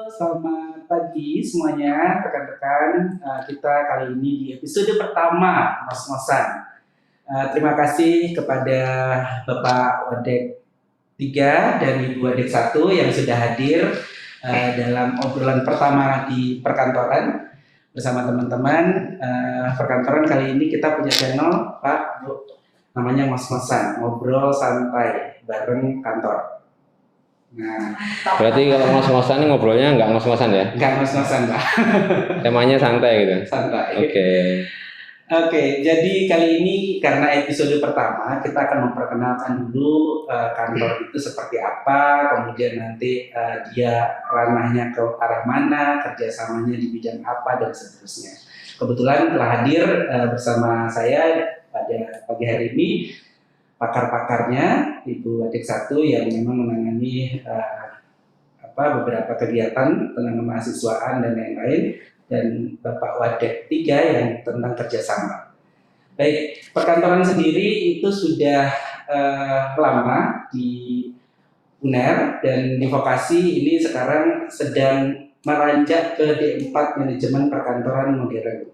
selamat pagi semuanya rekan-rekan. Kita kali ini di episode pertama Ngos-Ngosan. Terima kasih kepada Bapak Wadek 3 dan Ibu Wadek 1 yang sudah hadir dalam obrolan pertama di perkantoran bersama teman-teman. Perkantoran kali ini kita punya channel Pak Bu, namanya Ngos-Ngosan, ngobrol santai bareng kantor. Nah, berarti kalau ngos-ngosan ini ngobrolnya nggak ngos-ngosan ya? Nggak ngos-ngosan, Pak. Temanya santai gitu? Santai. Oke, jadi kali ini karena episode pertama kita akan memperkenalkan dulu kantor itu seperti apa, kemudian nanti dia ranahnya ke arah mana, kerjasamanya di bidang apa, dan seterusnya. Kebetulan telah hadir bersama saya pada pagi hari ini pakar-pakarnya Ibu Wadek 1 yang memang menangani beberapa kegiatan tentang kemahasiswaan dan lain-lain, dan Bapak Wadek 3 yang tentang kerjasama. Baik, perkantoran sendiri itu sudah lama di UNER dan di vokasi ini sekarang sedang meranjak ke D4 manajemen perkantoran modern.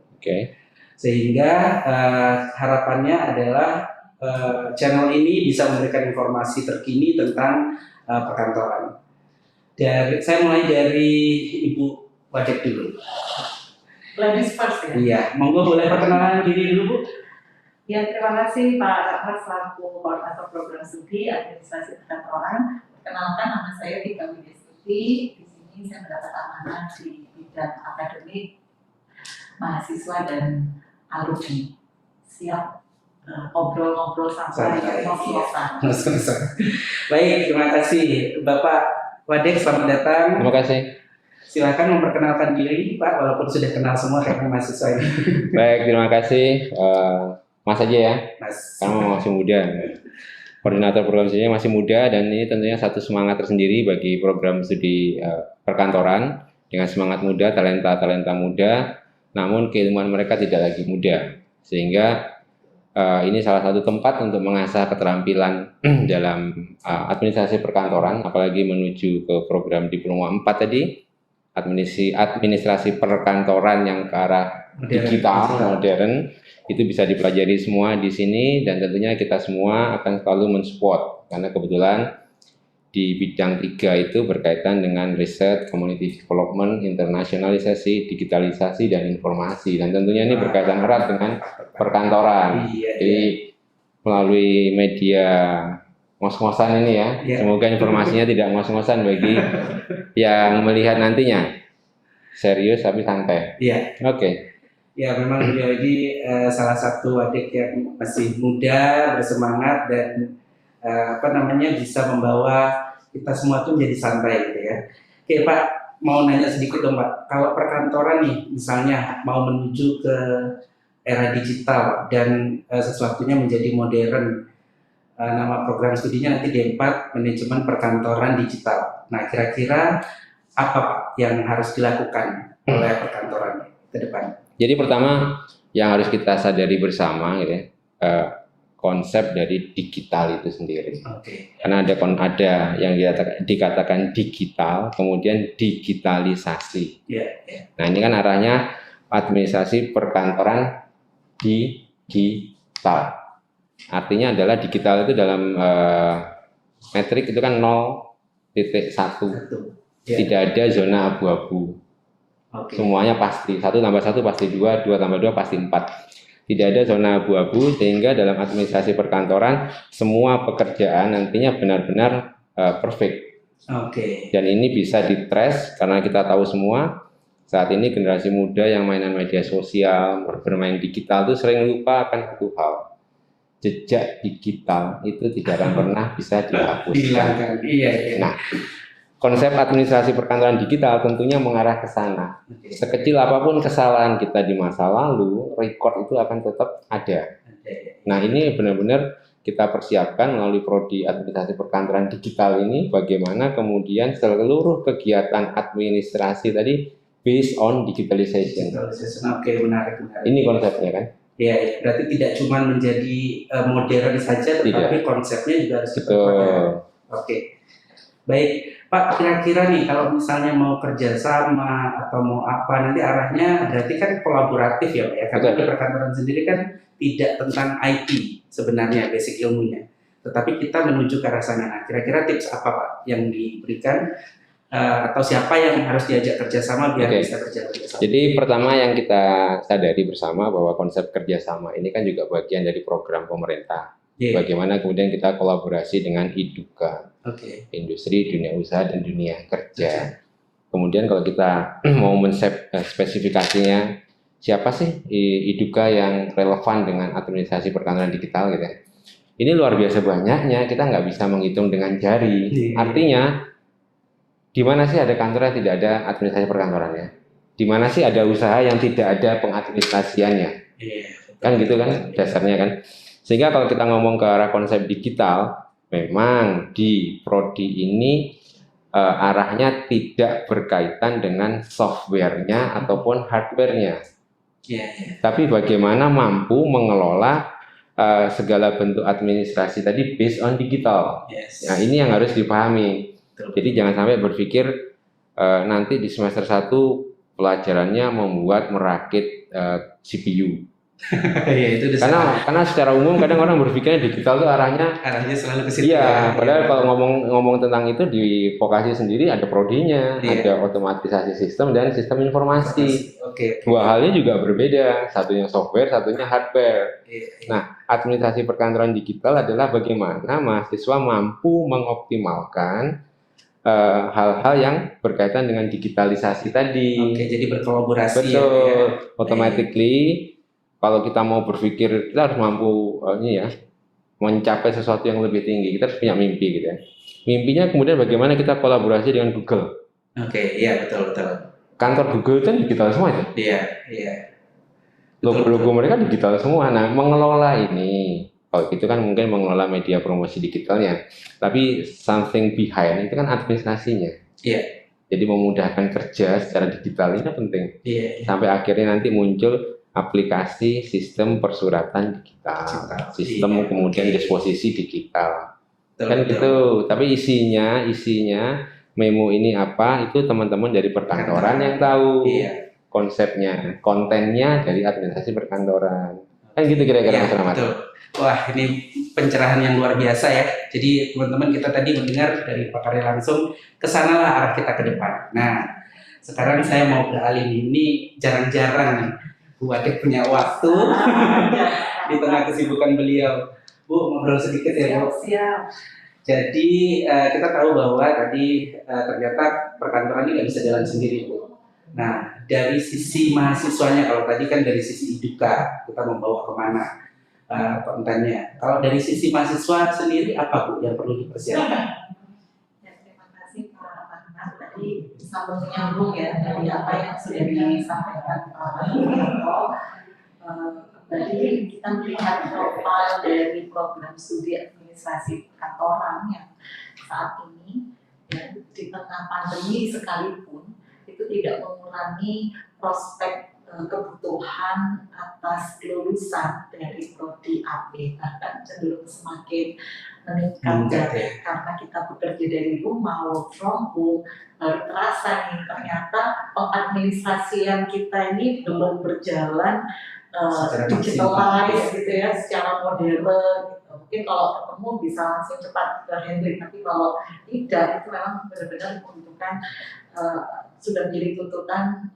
Sehingga harapannya adalah channel ini bisa memberikan informasi terkini tentang perkantoran. Saya mulai dari Ibu Wadek dulu. Ladies first ya? Iya, monggo boleh perkenalan diri dulu Bu. Ya, terima kasih Pak Rahmat selaku koordinator program studi administrasi perkantoran. Perkenalkan, nama saya Tika Widyastuti. Di sini saya mendapat amanah di bidang akademik, mahasiswa dan alumni. Siap ngobrol-ngobrol sampai ngos-ngosan. Baik, terima kasih Bapak Wadek, selamat datang. Terima kasih. Silakan memperkenalkan diri Pak, walaupun sudah kenal semua kayaknya mahasiswa ini. Baik, terima kasih. Mas aja ya, Mas. karena masih muda. Koordinator program studinya masih muda, dan ini tentunya satu semangat tersendiri bagi program studi perkantoran dengan semangat muda, talenta muda, namun keilmuan mereka tidak lagi muda, sehingga ini salah satu tempat untuk mengasah keterampilan dalam administrasi perkantoran, apalagi menuju ke program diploma 4 tadi, administrasi perkantoran yang ke arah digital, modern, itu bisa dipelajari semua di sini, dan tentunya kita semua akan selalu mensupport, karena kebetulan di bidang 3 itu berkaitan dengan riset, community development, internasionalisasi, digitalisasi, dan informasi, dan tentunya ini berkaitan erat dengan perkantoran. Jadi melalui media ngos-ngosan ini ya, semoga informasinya tidak ngos-ngosan bagi yang melihat nantinya. Serius tapi santai. Ya, memang beliau ini salah satu adik yang masih muda, bersemangat, dan bisa membawa kita semua tuh menjadi santai gitu ya. Oke Pak, mau nanya sedikit dong Pak, kalau perkantoran nih misalnya mau menuju ke era digital dan sesuatunya menjadi modern, nama program studinya nanti D4 manajemen perkantoran digital. Nah, kira-kira apa Pak yang harus dilakukan oleh perkantoran ke depan? Jadi pertama yang harus kita sadari bersama gitu ya, konsep dari digital itu sendiri. Karena ada yang dikatakan digital, kemudian digitalisasi. Nah, ini kan arahnya administrasi perkantoran digital. Artinya adalah digital itu dalam metrik itu kan 0.1. Tidak ada zona abu-abu. Semuanya pasti, 1 tambah 1 pasti 2, 2 tambah 2 pasti 4. Tidak ada zona abu-abu, sehingga dalam administrasi perkantoran semua pekerjaan nantinya benar-benar perfect. Dan ini bisa di-trace karena kita tahu semua saat ini generasi muda yang mainan media sosial, bermain digital itu sering lupa akan satu hal. Jejak digital itu tidak akan pernah bisa dihapuskan. Nah, konsep administrasi perkantoran digital tentunya mengarah ke sana. Sekecil apapun kesalahan kita di masa lalu, record itu akan tetap ada. Nah, ini benar-benar kita persiapkan melalui prodi administrasi perkantoran digital ini, bagaimana kemudian seluruh kegiatan administrasi tadi based on digitalization. Menarik. Ini konsepnya kan? Iya, berarti tidak cuma menjadi modern saja, tetapi konsepnya juga harus diperkuat. Baik. Pak, kira-kira nih kalau misalnya mau kerjasama atau mau apa, nanti arahnya berarti kan kolaboratif ya Pak ya, karena di perkantoran sendiri kan tidak tentang IT sebenarnya basic ilmunya, tetapi kita menuju ke arah sana. Nah, kira-kira tips apa Pak yang diberikan atau siapa yang harus diajak kerjasama biar bisa berjalan bersama? Jadi pertama yang kita sadari bersama bahwa konsep kerjasama ini kan juga bagian dari program pemerintah. Bagaimana kemudian kita kolaborasi dengan IDUKA, industri, dunia usaha, dan dunia kerja. Kemudian kalau kita mau menspesifikasinya, siapa sih IDUKA yang relevan dengan administrasi perkantoran digital gitu ya. Ini luar biasa banyaknya, kita nggak bisa menghitung dengan jari. Artinya, di mana sih ada kantor yang tidak ada administrasi perkantorannya? Di mana sih ada usaha yang tidak ada pengadministrasiannya? Kan gitu kan dasarnya kan. Sehingga kalau kita ngomong ke arah konsep digital, memang di prodi ini arahnya tidak berkaitan dengan softwarenya ataupun hardwarenya. Tapi bagaimana mampu mengelola segala bentuk administrasi tadi based on digital. Nah, ini yang harus dipahami. Jadi jangan sampai berpikir nanti di semester 1 pelajarannya membuat merakit CPU. Ya, itu karena secara umum kadang orang berpikirnya digital itu arahnya selalu ke situ. Iya, padahal kalau ngomong tentang itu di vokasi sendiri ada prodinya, ada otomatisasi sistem dan sistem informasi. Dua halnya juga berbeda, satunya software, satunya hardware. Nah, administrasi perkantoran digital adalah bagaimana mahasiswa mampu mengoptimalkan hal-hal yang berkaitan dengan digitalisasi tadi. Jadi berkolaborasi. Betul, automatically. Kalau kita mau berpikir, kita harus mampu mencapai sesuatu yang lebih tinggi. Kita harus punya mimpi gitu ya. Mimpinya kemudian bagaimana kita kolaborasi dengan Google. Iya betul. Kantor Google kan digital semua itu. Iya. Logo-logo mereka digital semua. Nah, mengelola ini, kalau itu kan mungkin mengelola media promosi digitalnya. Tapi something behind itu kan administrasinya. Iya. Jadi memudahkan kerja secara digital ini penting. Iya. Sampai akhirnya nanti muncul aplikasi sistem persuratan digital, sistem kemudian disposisi digital, kan gitu. Tapi isinya memo ini apa itu teman-teman dari perkantoran yang tahu. Konsepnya, kontennya dari administrasi perkantoran, kan gitu kira-kira Mas Rahmat. Wah, ini pencerahan yang luar biasa ya. Jadi teman-teman kita tadi mendengar dari Pak Karya langsung kesanalah arah kita ke depan. Nah, sekarang saya mau beralih ini jarang-jarang nih. Bu Wadet punya waktu di tengah kesibukan beliau. Bu, ngobrol sedikit ya Bu. Siap. Jadi kita tahu bahwa tadi ternyata perkantoran ini nggak bisa jalan sendiri Bu. Nah, dari sisi mahasiswanya, kalau tadi kan dari sisi IDUKA, kita membawa kemana kontennya. Kalau dari sisi mahasiswa sendiri apa Bu yang perlu dipersiapkan? Terima kasih Pak Ahmad. Tadi sambung nyambung ya dari apa yang sudah disampaikan Pak Wiranto. Jadi kita melihat profil dari program studi administrasi perkantoran yang saat ini ya, di tengah pandemi sekalipun itu tidak mengurangi prospek kebutuhan atas lulusan dari prodi AP, bahkan cenderung semakin meningkat karena kita bekerja dari rumah, work from home. Baru terasa nih ternyata pengadministrasian kita ini belum berjalan digitalize gitu ya, secara modern gitu. Mungkin kalau ketemu bisa langsung cepat ke handling, tapi kalau tidak itu memang benar-benar membutuhkan sudah menjadi tuntutan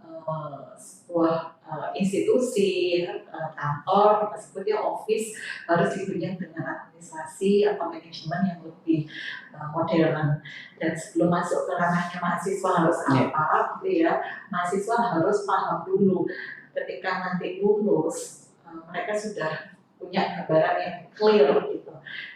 sebuah institusi, kantor, kita sebutnya office, harus ditunjang dengan administrasi atau manajemen yang lebih modern. Dan sebelum masuk ke ranahnya mahasiswa harus apa, gitu ya, mahasiswa harus paham dulu ketika nanti lulus, mereka sudah punya gambaran yang clear gitu.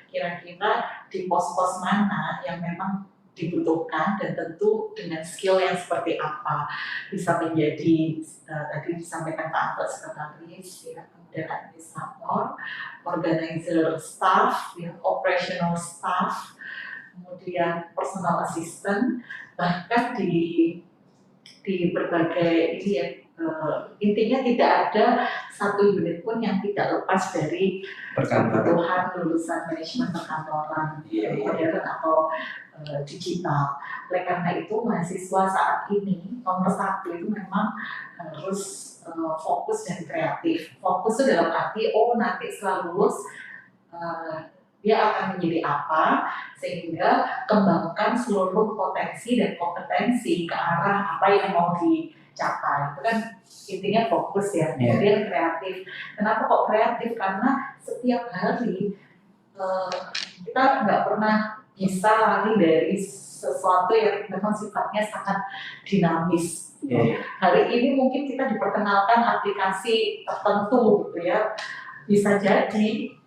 Kira-kira di pos-pos mana yang memang dibutuhkan dan tentu dengan skill yang seperti apa bisa menjadi tadi disampaikan Pak Anto sekretaris, ya, kemudian administrator, organizer staff, ya, operational staff, kemudian personal assistant, bahkan di di berbagai ini ya. Intinya tidak ada satu unit pun yang tidak lepas dari kebutuhan lulusan manajemen perkantoran modern atau digital. Oleh karena itu mahasiswa saat ini nomor satu itu memang harus fokus dan kreatif. Fokus itu dalam arti nanti setelah lulus dia akan menjadi apa, sehingga kembangkan seluruh potensi dan kompetensi ke arah apa yang mau dicapai. Itu kan intinya fokus ya. Kemudian kreatif. Kenapa kok kreatif? Karena setiap hari kita nggak pernah bisa lari dari sesuatu yang memang sifatnya sangat dinamis. Hari ini mungkin kita diperkenalkan aplikasi tertentu gitu ya, bisa jadi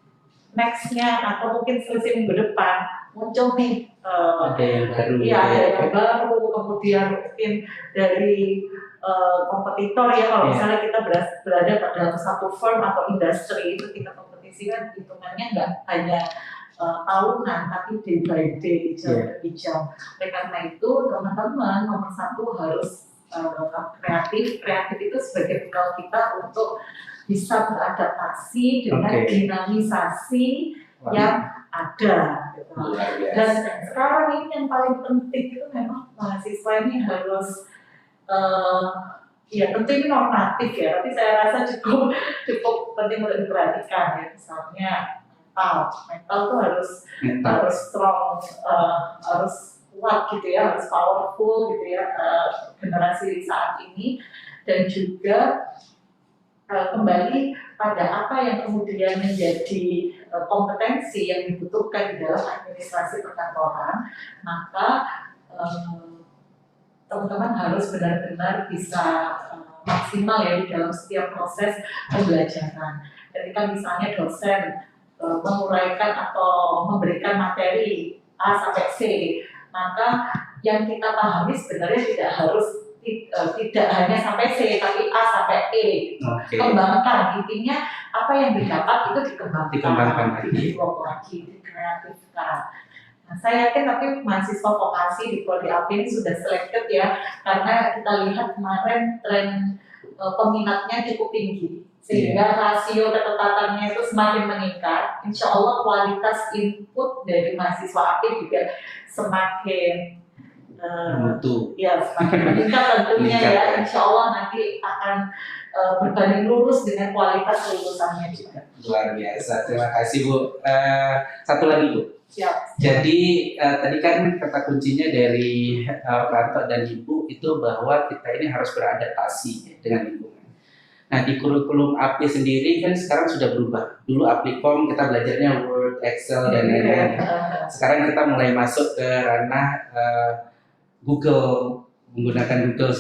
next-nya atau mungkin selisih minggu depan muncul nih ada yang baru, kemudian mungkin dari kompetitor ya, kalau misalnya kita berada pada satu firm atau industri itu kita kompetisi kan hitungannya nggak hanya tahunan tapi day by day, jam demi jam. Oleh karena itu teman-teman nomor satu harus kreatif itu sebagai bekal kita untuk bisa beradaptasi dengan dinamisasi yang ada. Gitu. Dan sekarang ini yang paling penting itu memang mahasiswa ini harus ya tentu ini normatif ya, tapi saya rasa cukup penting untuk diperhatikan ya. Misalnya mental tuh harus strong, harus kuat gitu ya, harus powerful gitu ya, generasi saat ini. Dan juga kembali pada apa yang kemudian menjadi kompetensi yang dibutuhkan di dalam administrasi perkantoran, maka teman-teman harus benar-benar bisa maksimal ya di dalam setiap proses pembelajaran. Ketika misalnya dosen menguraikan atau memberikan materi A sampai C, maka yang kita pahami sebenarnya tidak hanya sampai C, tapi A sampai E. Kembangkan, intinya apa yang didapat itu dikembangkan lagi, dikreatifkan. Nah, saya yakin tapi mahasiswa vokasi di Prodi AP ini sudah selected ya, karena kita lihat kemarin tren peminatnya cukup tinggi, sehingga rasio ketetatannya itu semakin meningkat. Insya Allah kualitas input dari mahasiswa AP juga semakin semakin meningkat tentunya ya. Insya Allah nanti akan berbanding lurus dengan kualitas lulusannya juga. Luar biasa, terima kasih Bu. Satu lagi Bu. Siap. Jadi tadi kan kata kuncinya dari Pranto dan Ibu itu bahwa kita ini harus beradaptasi dengan lingkungan. Nah di kurikulum AP sendiri kan sekarang sudah berubah. Dulu Aplicom kita belajarnya Word, Excel dan lain-lain. Sekarang kita mulai masuk ke ranah Google, menggunakan Google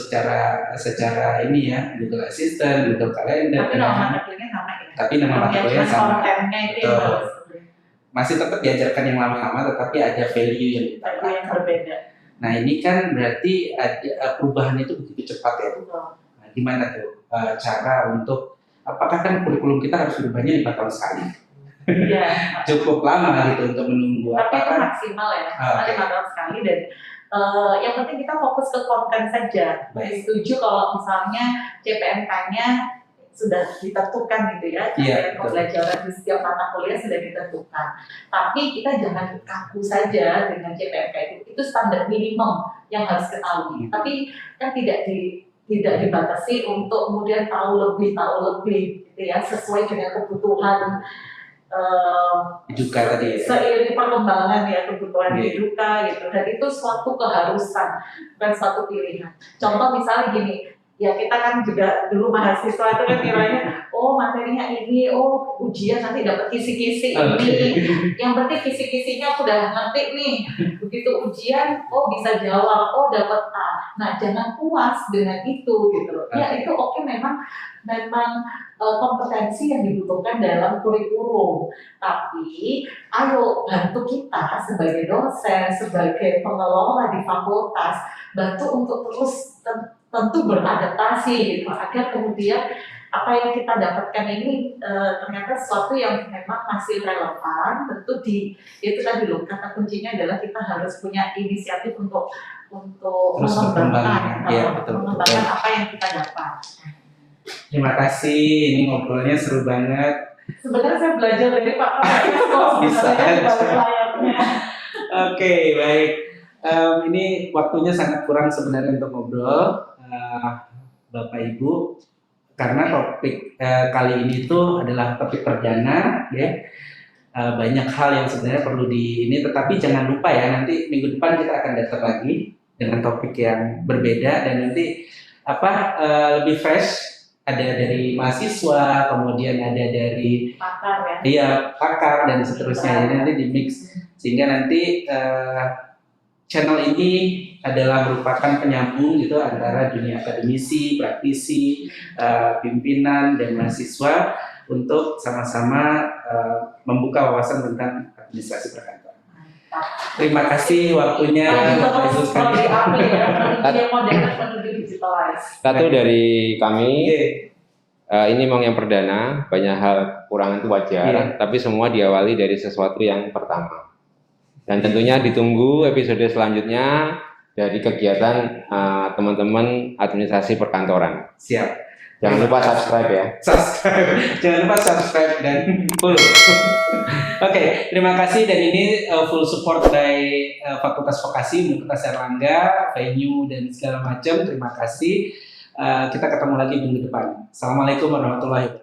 secara ini ya, Google Assistant, Google Calendar. Tapi nama matrikulnya sama ya. Tapi nama matrikulnya sama. Kontennya itu masih tetap diajarkan yang lama-lama, tetapi ada value yang berbeda. Nah ini kan berarti ada perubahan itu begitu cepat ya. Nah, gimana tuh cara untuk, apakah kan kurikulum kita harus berubahnya 5 tahun sekali? Iya. Cukup lama gitu untuk menunggu. Tapi itu maksimal ya, 5 tahun sekali. Dan yang penting kita fokus ke konten saja. Setuju kalau misalnya CPNK-nya sudah ditentukan gitu ya, pembelajaran di setiap mata kuliah sudah ditentukan. Tapi kita jangan kaku saja dengan CPNK itu standar minimum yang harus ketahui. Tapi kan tidak dibatasi untuk kemudian tahu lebih gitu ya, sesuai dengan kebutuhan Eduka tadi ya. Seiring perkembangan ya kebutuhan Eduka gitu, dan itu suatu keharusan bukan suatu pilihan. Contoh misalnya gini, ya kita kan juga dulu mahasiswa itu kan kiranya materinya ini, ujian nanti dapat kisi-kisi ini, yang penting kisi-kisinya aku udah ngerti nih, begitu ujian bisa jawab, dapat A. Nah jangan puas dengan itu gitu. Ya itu oke, memang kompetensi yang dibutuhkan dalam kurikulum, tapi ayo bantu kita sebagai dosen, sebagai pengelola di fakultas, bantu untuk terus tentu beradaptasi gitu, agar kemudian apa yang kita dapatkan ini ternyata sesuatu yang memang masih relevan. Tentu itu tadi loh, kata kuncinya adalah kita harus punya inisiatif untuk terus mengembangkan, mengembangkan apa yang kita dapat. Terima kasih, ini ngobrolnya seru banget. Sebenarnya saya belajar dari Pak Bisa. layarnya. Oke, baik. Ini waktunya sangat kurang sebenarnya untuk ngobrol, Bapak Ibu, karena topik kali ini itu adalah topik perdana, ya. Banyak hal yang sebenarnya perlu tetapi jangan lupa ya, nanti minggu depan kita akan datang lagi dengan topik yang berbeda dan nanti lebih fresh. Ada dari mahasiswa, kemudian ada dari pakar ya. Iya, pakar dan seterusnya. Jadi nanti di mix sehingga nanti channel ini adalah merupakan penyambung gitu antara dunia akademisi, praktisi, pimpinan dan mahasiswa untuk sama-sama membuka wawasan tentang administrasi perkantoran. Terima kasih waktunya Bapak Ibu sekalian. Satu dari kami, ini memang yang perdana, banyak hal kekurangan itu wajar, tapi semua diawali dari sesuatu yang pertama. Dan tentunya ditunggu episode selanjutnya dari kegiatan teman-teman administrasi perkantoran. Siap. Jangan lupa subscribe ya. Jangan lupa subscribe dan follow. Oke, terima kasih dan ini full support dari Fakultas Vokasi, Universitas Airlangga, venue dan segala macam. Terima kasih. Kita ketemu lagi minggu depan. Assalamualaikum warahmatullahi wabarakatuh.